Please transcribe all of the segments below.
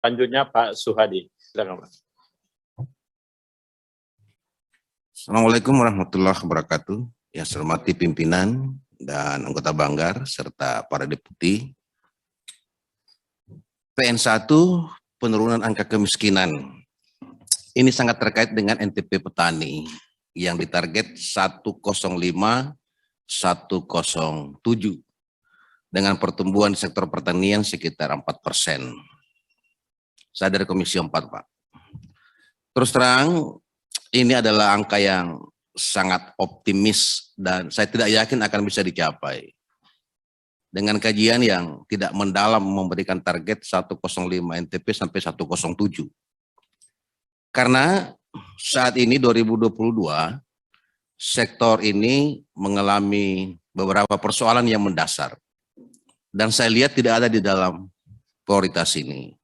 Selanjutnya Pak Suhadi. Silakan, Pak. Assalamualaikum warahmatullahi wabarakatuh. Yang saya hormati pimpinan dan anggota Banggar serta para deputi. PN1 penurunan angka kemiskinan. Ini sangat terkait dengan NTP petani yang ditarget 105 107 dengan pertumbuhan sektor pertanian sekitar 4%. Saya dari Komisi 4, Pak. Terus terang, ini adalah angka yang sangat optimis dan saya tidak yakin akan bisa dicapai. Dengan kajian yang tidak mendalam memberikan target 105 NTP sampai 107. Karena saat ini 2022, sektor ini mengalami beberapa persoalan yang mendasar. Dan saya lihat tidak ada di dalam prioritas ini.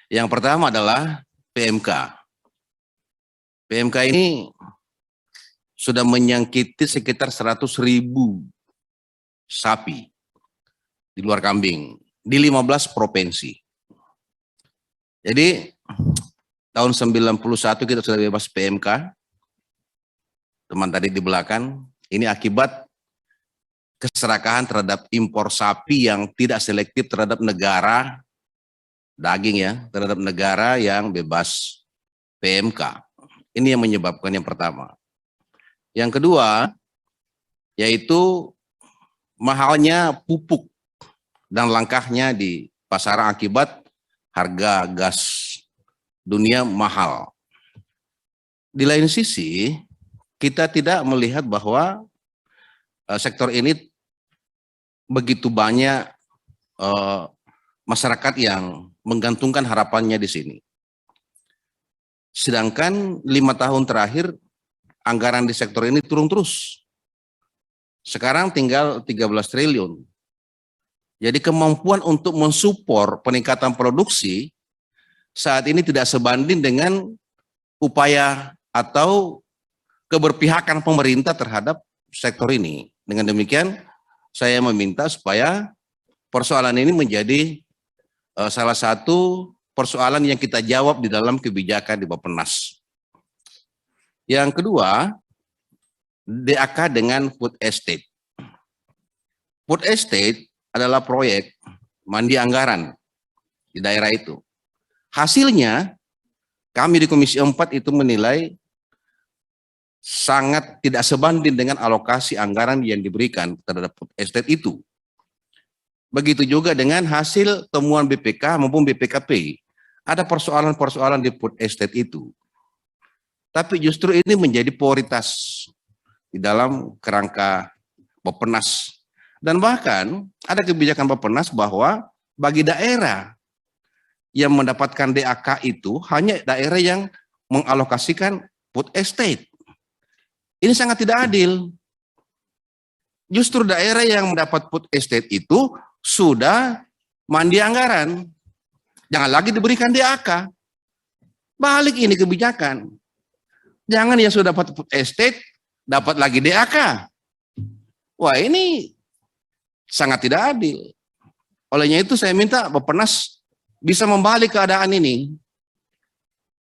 Yang pertama adalah PMK. PMK ini sudah menyangkiti sekitar 100.000 sapi di luar kambing di 15 provinsi. Jadi tahun 91 kita sudah bebas PMK. Teman tadi di belakang, ini akibat keserakahan terhadap impor sapi yang tidak selektif terhadap negara, daging ya, terhadap negara yang bebas PMK. Ini yang menyebabkan yang pertama. Yang kedua, yaitu mahalnya pupuk dan langkahnya di pasaran akibat harga gas dunia mahal. Di lain sisi, kita tidak melihat bahwa sektor ini begitu banyak masyarakat yang menggantungkan harapannya di sini. Sedangkan 5 tahun terakhir anggaran di sektor ini turun terus. Sekarang tinggal 13 triliun. Jadi kemampuan untuk mensupport peningkatan produksi saat ini tidak sebanding dengan upaya atau keberpihakan pemerintah terhadap sektor ini. Dengan demikian, saya meminta supaya persoalan ini menjadi salah satu persoalan yang kita jawab di dalam kebijakan di Bappenas. Yang kedua, DAK dengan food estate. Food estate adalah proyek mandi anggaran di daerah itu. Hasilnya, kami di Komisi 4 itu menilai sangat tidak sebanding dengan alokasi anggaran yang diberikan terhadap food estate itu. Begitu juga dengan hasil temuan BPK maupun BPKP. Ada persoalan-persoalan di food estate itu. Tapi justru ini menjadi prioritas di dalam kerangka Bappenas. Dan bahkan ada kebijakan Bappenas bahwa bagi daerah yang mendapatkan DAK itu hanya daerah yang mengalokasikan food estate. Ini sangat tidak adil. Justru daerah yang mendapat food estate itu sudah mandi anggaran. Jangan lagi diberikan DAK. Balik ini kebijakan. Jangan yang sudah dapat food estate, dapat lagi DAK. Wah, ini sangat tidak adil. Olehnya itu saya minta Bappenas bisa membalik keadaan ini.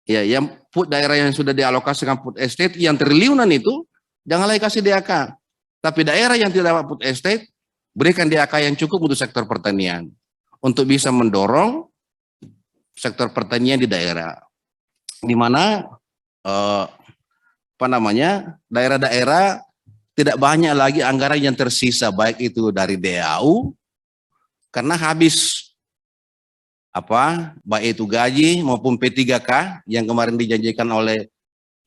Ya, yang daerah yang sudah dialokasikan food estate yang triliunan itu jangan lagi kasih DAK. Tapi daerah yang tidak dapat food estate berikan DAK yang cukup untuk sektor pertanian untuk bisa mendorong sektor pertanian di daerah. Di mana daerah-daerah tidak banyak lagi anggaran yang tersisa baik itu dari DAU karena habis baik itu gaji maupun P3K yang kemarin dijanjikan oleh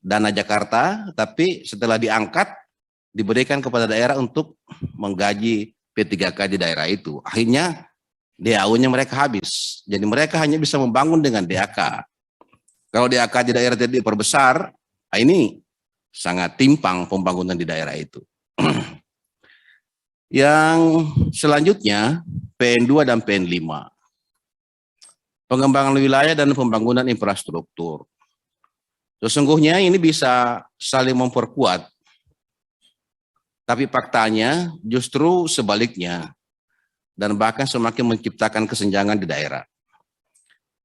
Dana Jakarta, tapi setelah diangkat diberikan kepada daerah untuk menggaji P3K di daerah itu. Akhirnya DAU-nya mereka habis. Jadi mereka hanya bisa membangun dengan DAK. Kalau DAK di daerah tidak diperbesar, ini sangat timpang pembangunan di daerah itu. Yang selanjutnya PN2 dan PN5. Pengembangan wilayah dan pembangunan infrastruktur. Sesungguhnya ini bisa saling memperkuat. Tapi faktanya justru sebaliknya. Dan bahkan semakin menciptakan kesenjangan di daerah.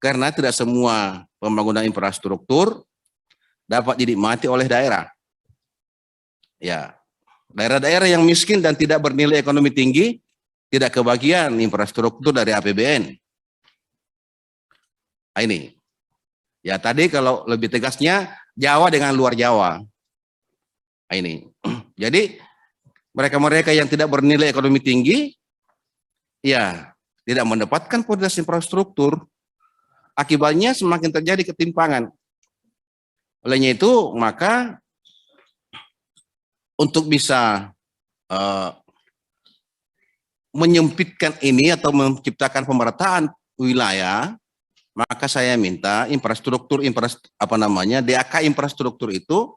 Karena tidak semua pembangunan infrastruktur dapat dinikmati oleh daerah. Ya, daerah-daerah yang miskin dan tidak bernilai ekonomi tinggi tidak kebagian infrastruktur dari APBN. Nah, ini. Ya, tadi kalau lebih tegasnya Jawa dengan luar Jawa. Nah, ini. Jadi mereka-mereka yang tidak bernilai ekonomi tinggi ya tidak mendapatkan prioritas infrastruktur. Akibatnya semakin terjadi ketimpangan. Olehnya itu, maka untuk bisa menyempitkan ini atau menciptakan pemerataan wilayah, maka saya minta DAK infrastruktur itu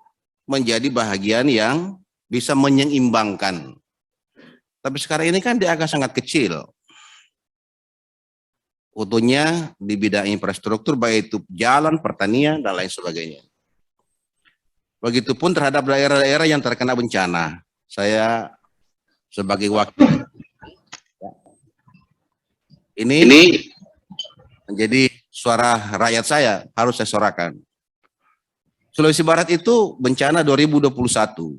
menjadi bahagian yang bisa menyeimbangkan. Tapi sekarang ini kan DAK sangat kecil. Utuhnya di bidang infrastruktur, baik itu jalan, pertanian, dan lain sebagainya. Begitupun terhadap daerah-daerah yang terkena bencana. Saya sebagai wakil ini menjadi suara rakyat saya, harus saya suarakan. Sulawesi Barat itu bencana 2021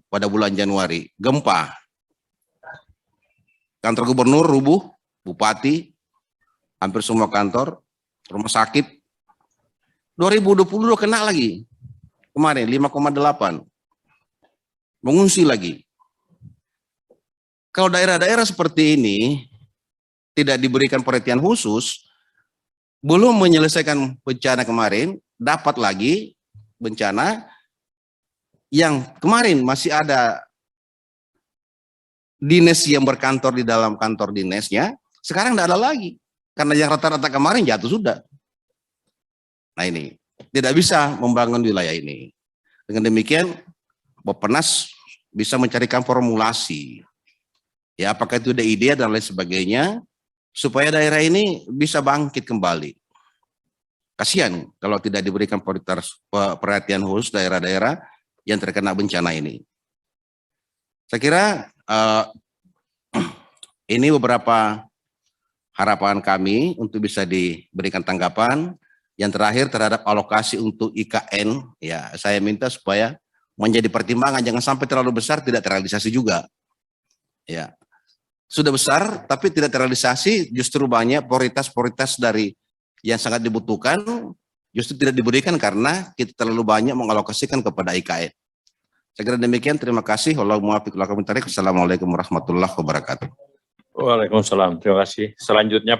pada bulan Januari, gempa. Kantor gubernur rubuh, bupati, hampir semua kantor, rumah sakit. 2022 kena lagi. Kemarin 5,8 mengungsi lagi. Kalau daerah-daerah seperti ini tidak diberikan perhatian khusus, belum menyelesaikan bencana kemarin, dapat lagi bencana yang kemarin masih ada dinas yang berkantor di dalam kantor dinasnya, sekarang tidak ada lagi. Karena yang rata-rata kemarin jatuh sudah. Nah, ini tidak bisa membangun wilayah ini. Dengan demikian, Bappenas bisa mencarikan formulasi. Ya, apakah itu ada ide dan lain sebagainya, supaya daerah ini bisa bangkit kembali. Kasihan kalau tidak diberikan perhatian khusus daerah-daerah yang terkena bencana ini. Saya kira ini beberapa harapan kami untuk bisa diberikan tanggapan. Yang terakhir terhadap alokasi untuk IKN, ya saya minta supaya menjadi pertimbangan, jangan sampai terlalu besar tidak terrealisasi juga. Ya, sudah besar tapi tidak terrealisasi, justru banyak prioritas-prioritas dari yang sangat dibutuhkan justru tidak diberikan karena kita terlalu banyak mengalokasikan kepada IKN. Saya kira demikian, terima kasih. Wassalamualaikum warahmatullahi wabarakatuh. Waalaikumsalam, terima kasih. Selanjutnya